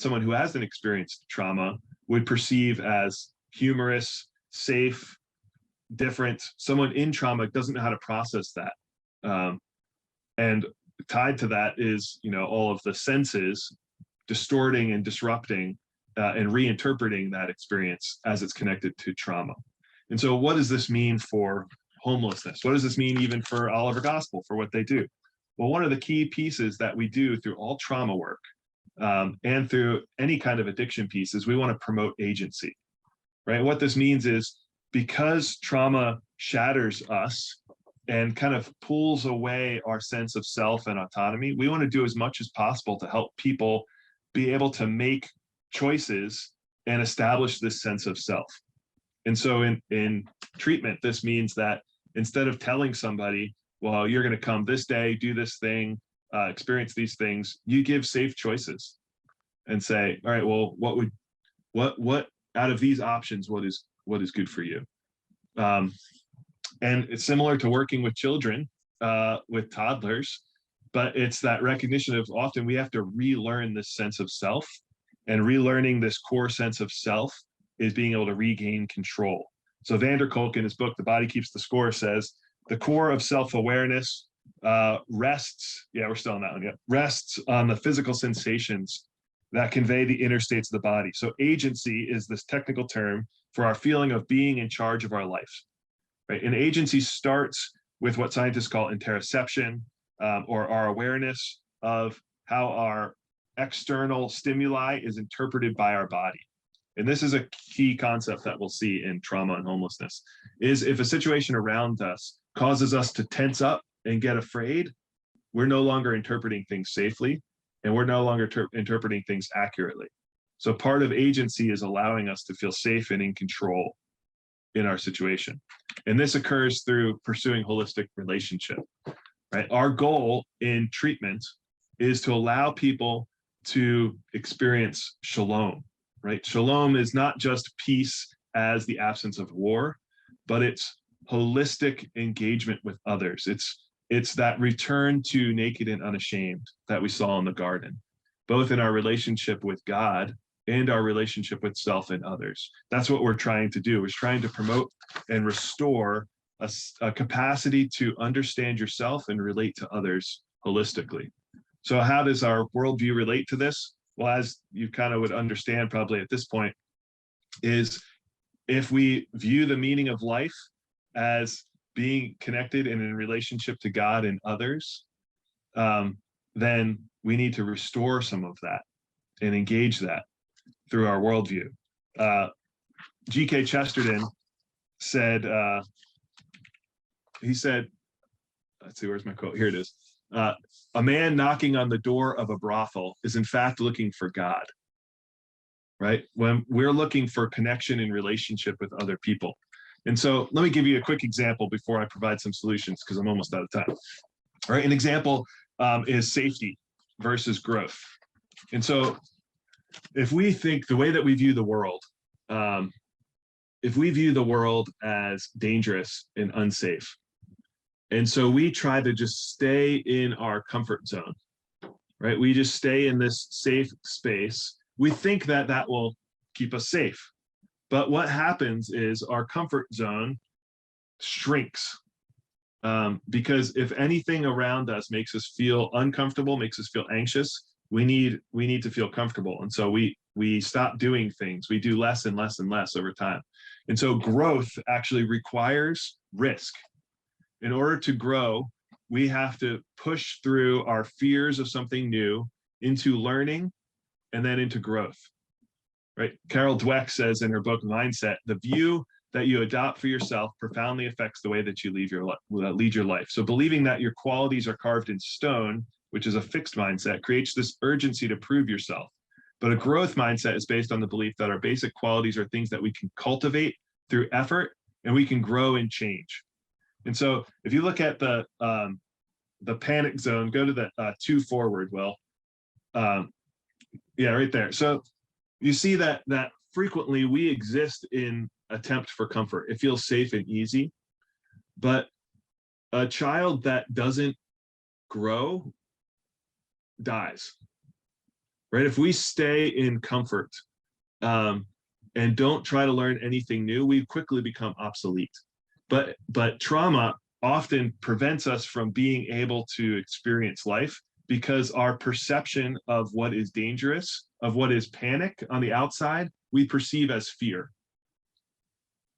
Speaker 2: someone who hasn't experienced trauma would perceive as humorous, safe, different. Someone in trauma doesn't know how to process that. And tied to that is, all of the senses distorting and disrupting and reinterpreting that experience as it's connected to trauma. And so what does this mean for homelessness? What does this mean even for Oliver Gospel, for what they do? Well, one of the key pieces that we do through all trauma work and through any kind of addiction piece is we want to promote agency, right? What this means is because trauma shatters us and kind of pulls away our sense of self and autonomy, we want to do as much as possible to help people be able to make choices and establish this sense of self. And so in treatment, this means that instead of telling somebody, well, you're going to come this day, do this thing, experience these things, you give safe choices and say, all right, well, what out of these options, what is good for you? And it's similar to working with children, with toddlers, but it's that recognition of often we have to relearn this sense of self, and relearning this core sense of self is being able to regain control. So Vander Kolk, in his book, The Body Keeps the Score, says the core of self-awareness rests, yeah, we're still on that one, yeah, rests on the physical sensations that convey the inner states of the body. So agency is this technical term for our feeling of being in charge of our life, right? And agency starts with what scientists call interoception, or our awareness of how our external stimuli is interpreted by our body. And this is a key concept that we'll see in trauma and homelessness, is if a situation around us causes us to tense up and get afraid, we're no longer interpreting things safely, and we're no longer interpreting things accurately. So part of agency is allowing us to feel safe and in control in our situation. And this occurs through pursuing holistic relationship, right? Our goal in treatment is to allow people to experience shalom, right? Shalom is not just peace as the absence of war, but it's holistic engagement with others. It's that return to naked and unashamed that we saw in the garden, both in our relationship with God and our relationship with self and others. That's what we're trying to do, is trying to promote and restore a capacity to understand yourself and relate to others holistically. So how does our worldview relate to this? Well, as you kind of would understand probably at this point, is if we view the meaning of life as being connected and in relationship to God and others, then we need to restore some of that and engage that through our worldview. G.K. Chesterton said, let's see, where's my quote? Here it is. A man knocking on the door of a brothel is in fact looking for God, right? When we're looking for connection and relationship with other people. And so let me give you a quick example before I provide some solutions, because I'm almost out of time. All right, an example is safety versus growth. And so if we think the way that we view the world, if we view the world as dangerous and unsafe, and so we try to just stay in our comfort zone, right? We just stay in this safe space. We think that that will keep us safe. But what happens is our comfort zone shrinks, because if anything around us makes us feel uncomfortable, makes us feel anxious, we need to feel comfortable. And so we stop doing things. We do less and less and less over time. And so growth actually requires risk. In order to grow, we have to push through our fears of something new into learning and then into growth, right? Carol Dweck says in her book, Mindset, the view that you adopt for yourself profoundly affects the way that you lead your life. So believing that your qualities are carved in stone, which is a fixed mindset, creates this urgency to prove yourself. But a growth mindset is based on the belief that our basic qualities are things that we can cultivate through effort, and we can grow and change. And so if you look at the panic zone, go to the 2 forward, Will. Yeah, right there. So you see that frequently we exist in attempt for comfort. It feels safe and easy, but a child that doesn't grow dies, right? If we stay in comfort and don't try to learn anything new, we quickly become obsolete. But trauma often prevents us from being able to experience life, because our perception of what is dangerous, of what is panic on the outside, we perceive as fear,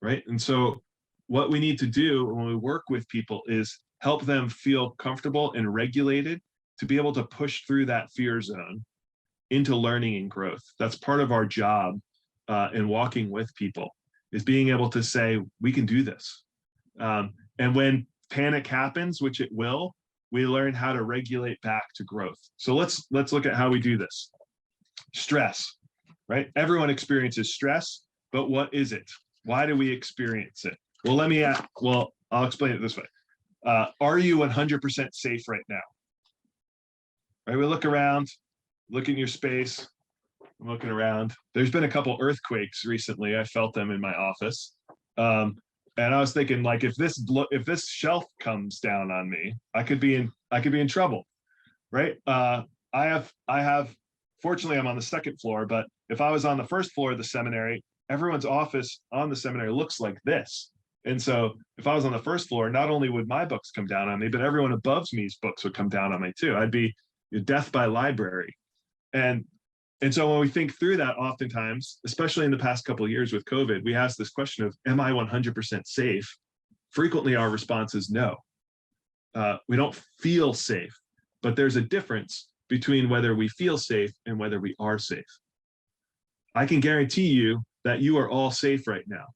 Speaker 2: right? And so what we need to do when we work with people is help them feel comfortable and regulated to be able to push through that fear zone into learning and growth. That's part of our job in walking with people, is being able to say, we can do this. And when panic happens, which it will, we learn how to regulate back to growth. So let's look at how we do this. Stress, right? Everyone experiences stress, but what is it? Why do we experience it? Well, I'll explain it this way. Are you 100% safe right now? Right, we look around, look in your space. I'm looking around. There's been a couple earthquakes recently. I felt them in my office. And I was thinking, like, if this shelf comes down on me, I could be in trouble, right? I have. Fortunately, I'm on the second floor, but if I was on the first floor of the seminary, everyone's office on the seminary looks like this. And so if I was on the first floor, not only would my books come down on me, but everyone above me's books would come down on me too. I'd be death by library. And so when we think through that, oftentimes, especially in the past couple of years with COVID, we ask this question of, am I 100% safe? Frequently, our response is no. We don't feel safe, but there's a difference between whether we feel safe and whether we are safe. I can guarantee you that you are all safe right now.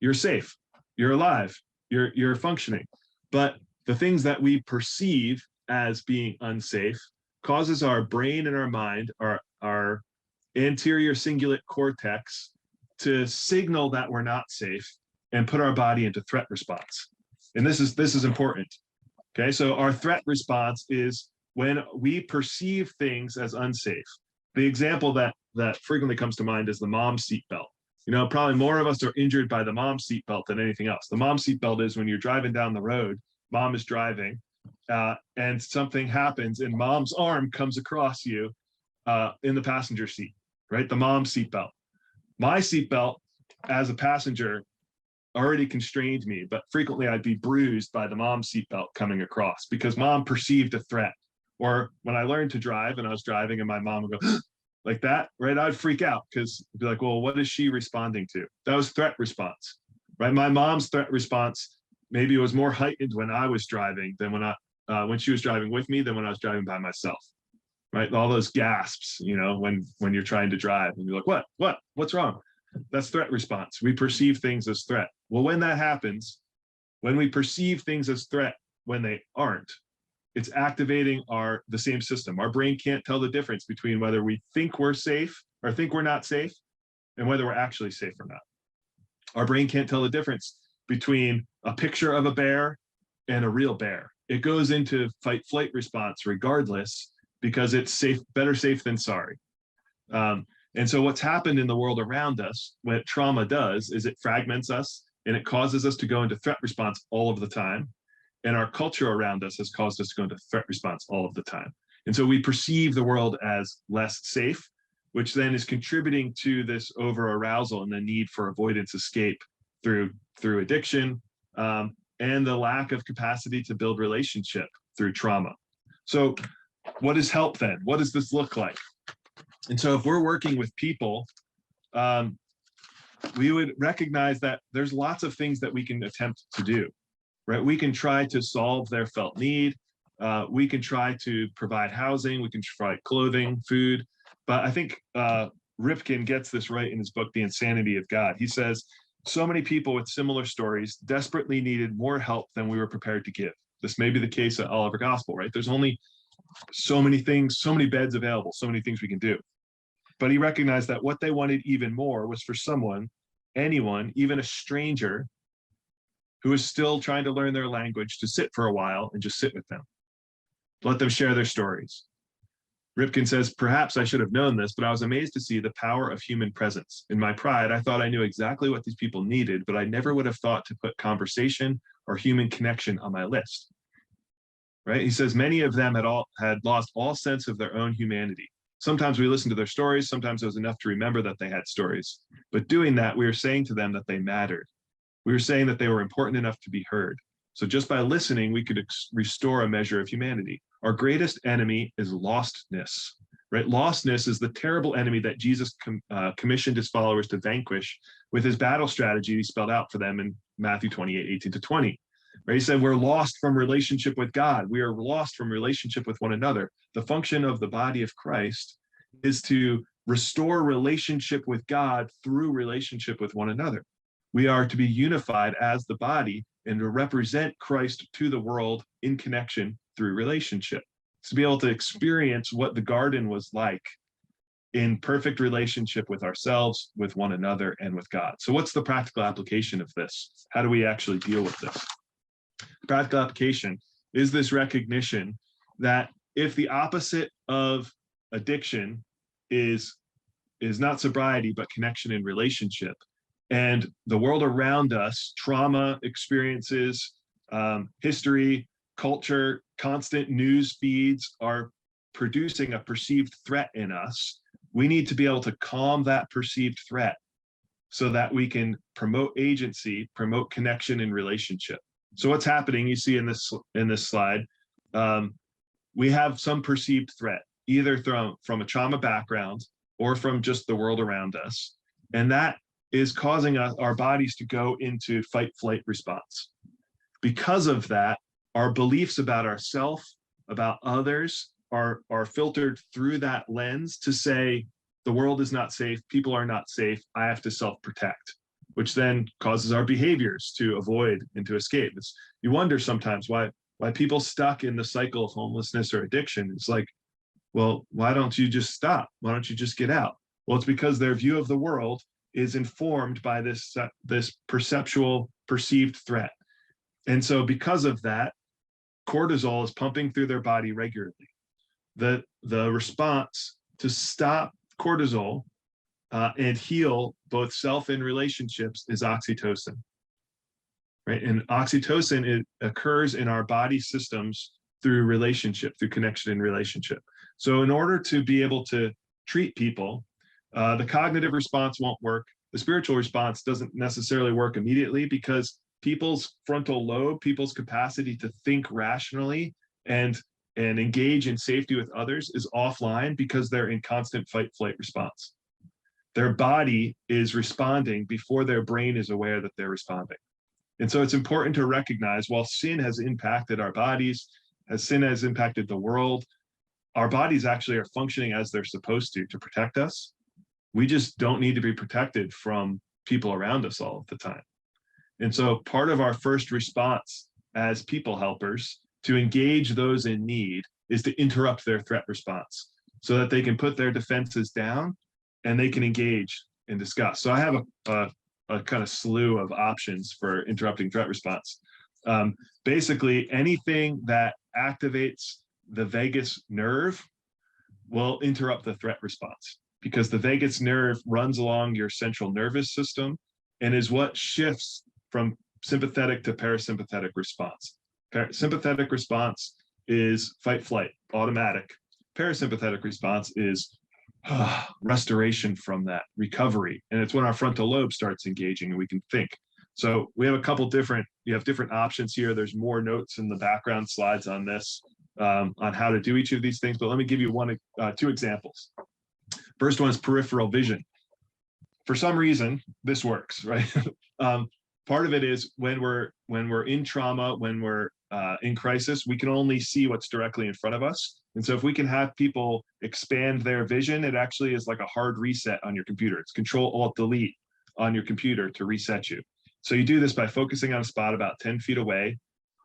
Speaker 2: You're safe, you're alive, you're functioning. But the things that we perceive as being unsafe causes our brain and our mind, our anterior cingulate cortex, to signal that we're not safe and put our body into threat response. And this is important. Okay, so our threat response is when we perceive things as unsafe. The example that frequently comes to mind is the mom seatbelt. Probably more of us are injured by the mom seatbelt than anything else. The mom seatbelt is when you're driving down the road, mom is driving, and something happens and mom's arm comes across you in the passenger seat, right? The mom seatbelt. My seatbelt as a passenger already constrained me, but frequently I'd be bruised by the mom seatbelt coming across because mom perceived a threat. Or when I learned to drive and I was driving and my mom would go, like that, right? I'd freak out because I'd be like, well, what is she responding to? That was threat response, right? My mom's threat response, maybe it was more heightened when I was driving than when she was driving with me than when I was driving by myself, right? All those gasps, when you're trying to drive and you're like, what's wrong? That's threat response. We perceive things as threat. Well, when that happens, when we perceive things as threat when they aren't, it's activating the same system. Our brain can't tell the difference between whether we think we're safe or think we're not safe and whether we're actually safe or not. Our brain can't tell the difference between a picture of a bear and a real bear. It goes into fight flight response regardless because it's safe, better safe than sorry. And so what's happened in the world around us, what trauma does is it fragments us and it causes us to go into threat response all of the time. And our culture around us has caused us to go into threat response all of the time. And so we perceive the world as less safe, which then is contributing to this over-arousal and the need for avoidance escape through addiction, and the lack of capacity to build relationship through trauma. So what is help then? What does this look like? And so if we're working with people, we would recognize that there's lots of things that we can attempt to do. Right, we can try to solve their felt need. We can try to provide housing. We can provide clothing, food. But I think Ripken gets this right in his book, The Insanity of God. He says, so many people with similar stories desperately needed more help than we were prepared to give. This may be the case at Oliver Gospel, right? There's only so many things, so many beds available, so many things we can do. But he recognized that what they wanted even more was for someone, anyone, even a stranger, who is still trying to learn their language, to sit for a while and just sit with them. Let them share their stories. Ripken says, perhaps I should have known this, but I was amazed to see the power of human presence. In my pride, I thought I knew exactly what these people needed, but I never would have thought to put conversation or human connection on my list. Right? He says many of them had lost all sense of their own humanity. Sometimes we listened to their stories. Sometimes it was enough to remember that they had stories. But doing that, we were saying to them that they mattered. We were saying that they were important enough to be heard. So just by listening, we could restore a measure of humanity. Our greatest enemy is lostness, right? Lostness is the terrible enemy that Jesus commissioned his followers to vanquish with his battle strategy he spelled out for them in Matthew 28:18-20. Right? He said, we're lost from relationship with God. We are lost from relationship with one another. The function of the body of Christ is to restore relationship with God through relationship with one another. We are to be unified as the body and to represent Christ to the world in connection through relationship. To be able to experience what the garden was like in perfect relationship with ourselves, with one another, and with God. So what's the practical application of this? How do we actually deal with this? The practical application is this recognition that if the opposite of addiction is not sobriety, but connection and relationship, and the world around us, trauma experiences, history, culture, constant news feeds are producing a perceived threat in us, we need to be able to calm that perceived threat so that we can promote agency, promote connection and relationship. So what's happening, you see in this slide, we have some perceived threat, either from a trauma background or from just the world around us. And that is causing our bodies to go into fight-flight response. Because of that, our beliefs about ourselves, about others, are filtered through that lens to say, the world is not safe, people are not safe, I have to self-protect, which then causes our behaviors to avoid and to escape. You wonder sometimes why people stuck in the cycle of homelessness or addiction. It's like, well, why don't you just stop? Why don't you just get out? Well, it's because their view of the world is informed by this perceptual, perceived threat. And so because of that, cortisol is pumping through their body regularly. The response to stop cortisol and heal both self and relationships is oxytocin, right? And oxytocin, it occurs in our body systems through relationship, through connection and relationship. So in order to be able to treat people, the cognitive response won't work. The spiritual response doesn't necessarily work immediately because people's frontal lobe, people's capacity to think rationally and engage in safety with others is offline because they're in constant fight-flight response. Their body is responding before their brain is aware that they're responding. And so it's important to recognize, while sin has impacted our bodies, as sin has impacted the world, our bodies actually are functioning as they're supposed to protect us. We just don't need to be protected from people around us all of the time. And so part of our first response as people helpers to engage those in need is to interrupt their threat response so that they can put their defenses down and they can engage and discuss. So I have a kind of slew of options for interrupting threat response. Basically, anything that activates the vagus nerve will interrupt the threat response, because the vagus nerve runs along your central nervous system and is what shifts from sympathetic to parasympathetic response. Sympathetic response is fight, flight, automatic. Parasympathetic response is restoration from that, recovery. And it's when our frontal lobe starts engaging and we can think. So we have a couple different options here. There's more notes in the background slides on this, on how to do each of these things, but let me give you two examples. First one is peripheral vision. For some reason, this works, right? Part of it is when we're in trauma, when we're in crisis, we can only see what's directly in front of us. And so if we can have people expand their vision, it actually is like a hard reset on your computer. It's Control-Alt-Delete on your computer to reset you. So you do this by focusing on a spot about 10 feet away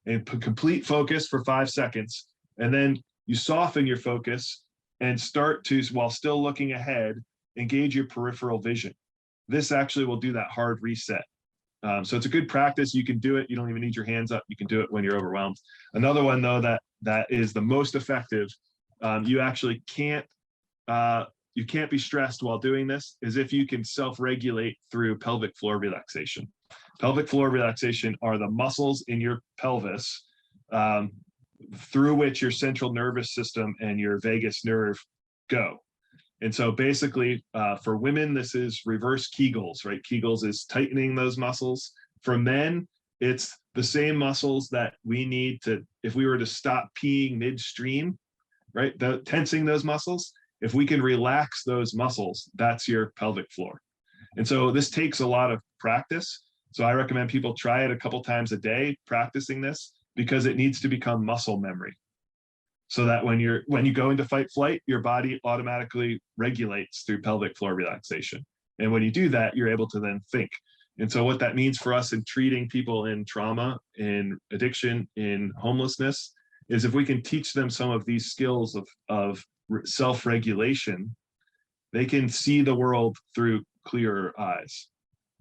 Speaker 2: and put complete focus for 5 seconds. And then you soften your focus and start to, while still looking ahead, engage your peripheral vision. This actually will do that hard reset. So it's a good practice. You can do it. You don't even need your hands up. You can do it when you're overwhelmed. Another one, though, that is the most effective, you actually can't be stressed while doing this, is if you can self-regulate through pelvic floor relaxation. Pelvic floor relaxation are the muscles in your pelvis through which your central nervous system and your vagus nerve go. And so basically, for women, this is reverse Kegels, right? Kegels is tightening those muscles. For men, it's the same muscles that we need to, if we were to stop peeing midstream, right? Tensing those muscles, if we can relax those muscles, that's your pelvic floor. And so this takes a lot of practice. So I recommend people try it a couple times a day, practicing this, because it needs to become muscle memory. So that when you go into fight flight, your body automatically regulates through pelvic floor relaxation. And when you do that, you're able to then think. And so what that means for us in treating people in trauma, in addiction, in homelessness, is if we can teach them some of these skills of self-regulation, they can see the world through clearer eyes.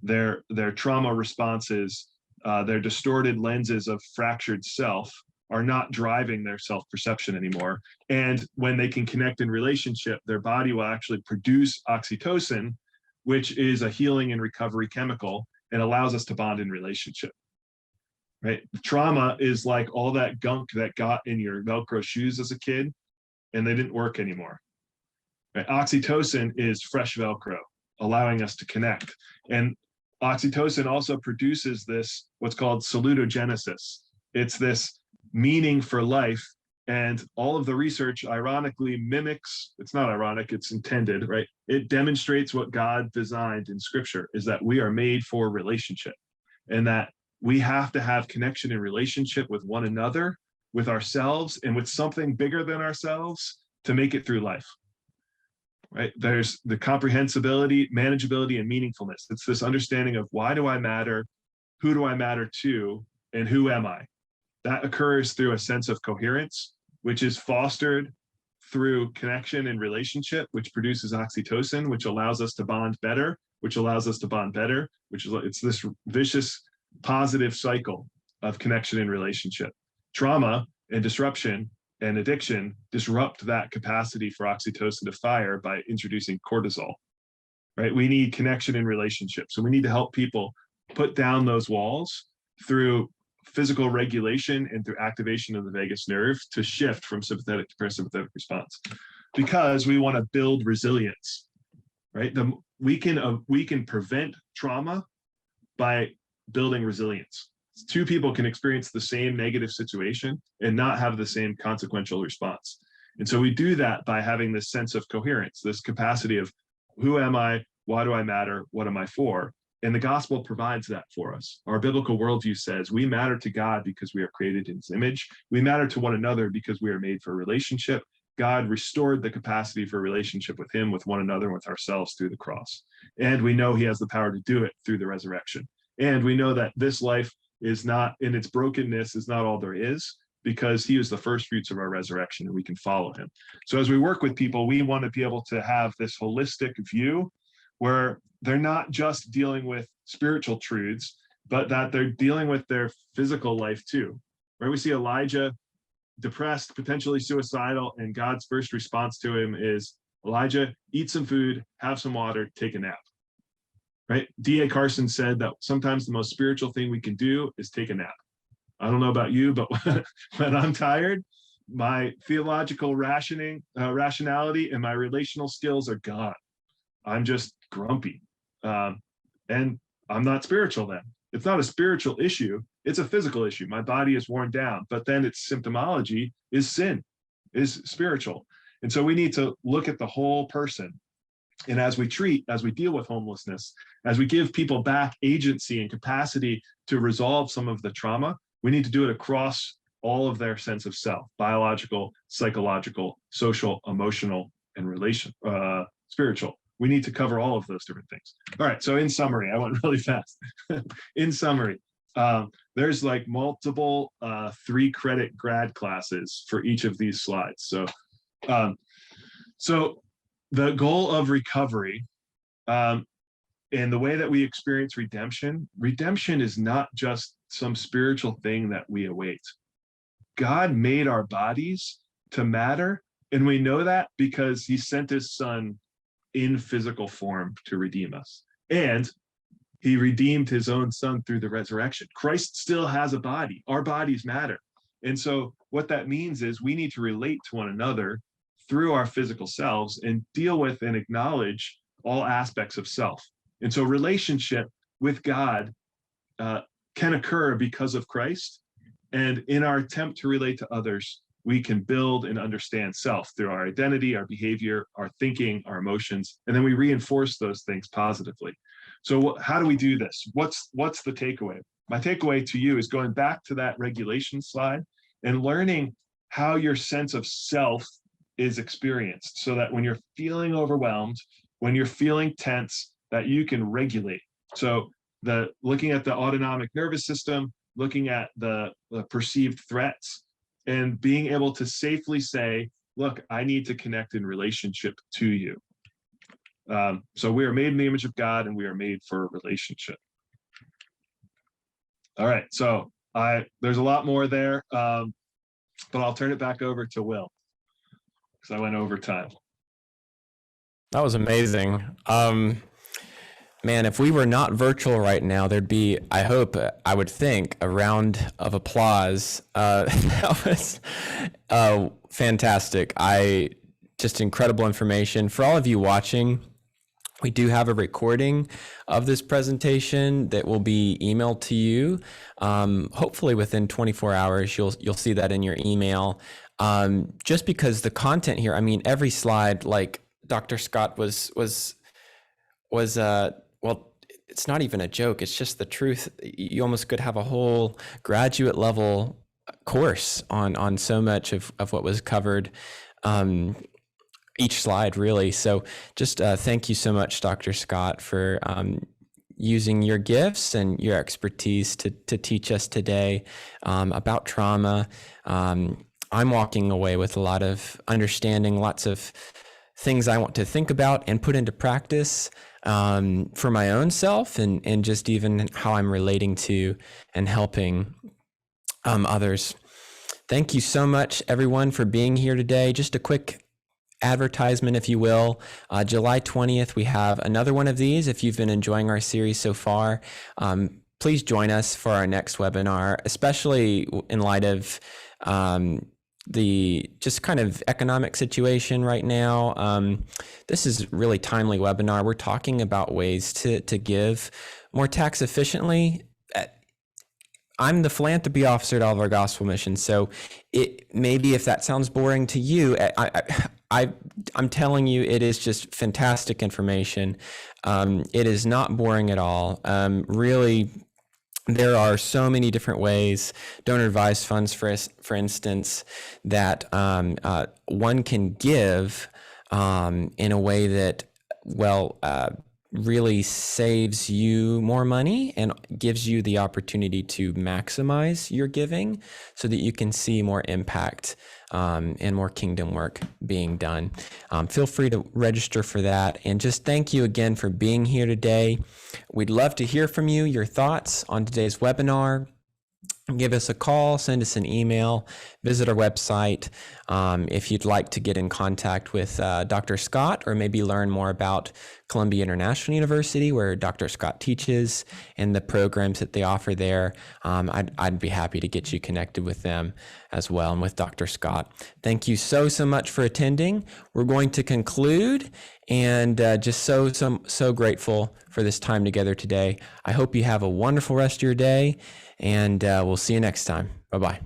Speaker 2: Their trauma responses, their distorted lenses of fractured self are not driving their self-perception anymore. And when they can connect in relationship, their body will actually produce oxytocin, which is a healing and recovery chemical and allows us to bond in relationship, right? Trauma is like all that gunk that got in your Velcro shoes as a kid and they didn't work anymore. Right? Oxytocin is fresh Velcro. allowing us to connect. And oxytocin also produces this, what's called salutogenesis. It's this meaning for life. And all of the research ironically mimics, it's not ironic, it's intended, right? It demonstrates what God designed in scripture, is that we are made for relationship, and that we have to have connection and relationship with one another, with ourselves, and with something bigger than ourselves to make it through life, right? There's the comprehensibility, manageability, and meaningfulness. It's this understanding of, why do I matter? Who do I matter to? And who am I? That occurs through a sense of coherence, which is fostered through connection and relationship, which produces oxytocin, which allows us to bond better, which allows us to bond better, it's this vicious positive cycle of connection and relationship. Trauma and disruption and addiction disrupt that capacity for oxytocin to fire by introducing cortisol, right? We need connection and relationship. So we need to help people put down those walls through physical regulation and through activation of the vagus nerve to shift from sympathetic to parasympathetic response, because we want to build resilience, right? We can prevent trauma by building resilience. Two people can experience the same negative situation and not have the same consequential response. And so we do that by having this sense of coherence, this capacity of, who am I? Why do I matter? What am I for? And the gospel provides that for us. Our biblical worldview says we matter to God because we are created in his image. We matter to one another because we are made for relationship. God restored the capacity for relationship with him, with one another, with ourselves through the cross. And we know he has the power to do it through the resurrection. And we know that this life is not, in its brokenness, is not all there is, because he is the first fruits of our resurrection, and we can follow him. So as we work with people, we want to be able to have this holistic view where they're not just dealing with spiritual truths, but that they're dealing with their physical life too. Right? We see Elijah depressed, potentially suicidal, and God's first response to him is, Elijah, eat some food, have some water, take a nap. Right? D.A. Carson said that sometimes the most spiritual thing we can do is take a nap. I don't know about you, but when I'm tired, my theological rationality and my relational skills are gone. I'm just grumpy. And I'm not spiritual then. It's not a spiritual issue. It's a physical issue. My body is worn down, but then its symptomology is sin, is spiritual. And so we need to look at the whole person. And as we deal with homelessness, as we give people back agency and capacity to resolve some of the trauma, we need to do it across all of their sense of self: biological, psychological, social, emotional, and spiritual. We need to cover all of those different things. All right, so in summary, I went really fast. In summary, there's like multiple 3-credit grad classes for each of these slides. So the goal of recovery, and the way that we experience redemption is not just some spiritual thing that we await. God made our bodies to matter, and we know that because he sent his son in physical form to redeem us. And he redeemed his own son through the resurrection. Christ still has a body. Our bodies matter. And so what that means is we need to relate to one another through our physical selves and deal with and acknowledge all aspects of self. And so relationship with God can occur because of Christ. And in our attempt to relate to others, we can build and understand self through our identity, our behavior, our thinking, our emotions, and then we reinforce those things positively. So how do we do this? What's the takeaway? My takeaway to you is going back to that regulation slide and learning how your sense of self is experienced, so that when you're feeling overwhelmed, when you're feeling tense, that you can regulate. So looking at the autonomic nervous system, looking at the perceived threats, and being able to safely say, look, I need to connect in relationship to you. So we are made in the image of God, and we are made for a relationship. All right, so there's a lot more there, but I'll turn it back over to Will, because I went over time.
Speaker 1: That was amazing. Man, if we were not virtual right now, there'd be, I would think, a round of applause. That was fantastic. Just incredible information. For all of you watching, We do have a recording of this presentation that will be emailed to you. Hopefully within 24 hours, you'll see that in your email. Just because the content here, I mean, every slide, like Dr. Scott was well, it's not even a joke. It's just the truth. You almost could have a whole graduate level course on so much of what was covered. Each slide, really. So just thank you so much, Dr. Scott, for using your gifts and your expertise to teach us today about trauma. I'm walking away with a lot of understanding, lots of things I want to think about and put into practice for my own self, and just even how I'm relating to and helping others. Thank you so much, everyone, for being here today. Just a quick advertisement, if you will. July 20th, we have another one of these. If you've been enjoying our series so far, please join us for our next webinar, especially in light of the just kind of economic situation right now. This is a really timely webinar. We're talking about ways to give more tax efficiently. I'm the philanthropy officer at all of our gospel missions, so maybe if that sounds boring to you, I'm telling you, it is just fantastic information. It is not boring at all. Really, there are so many different ways, donor advised funds, for instance, that one can give in a way that, really saves you more money and gives you the opportunity to maximize your giving so that you can see more impact and more kingdom work being done. Feel free to register for that. And just thank you again for being here today. We'd love to hear from you, your thoughts on today's webinar. Give us a call, send us an email, visit our website. If you'd like to get in contact with Dr. Scott, or maybe learn more about Columbia International University, where Dr. Scott teaches, and the programs that they offer there, I'd be happy to get you connected with them as well, and with Dr. Scott. Thank you so much for attending. We're going to conclude, and just so grateful for this time together today. I hope you have a wonderful rest of your day, and we'll see you next time. Bye-bye.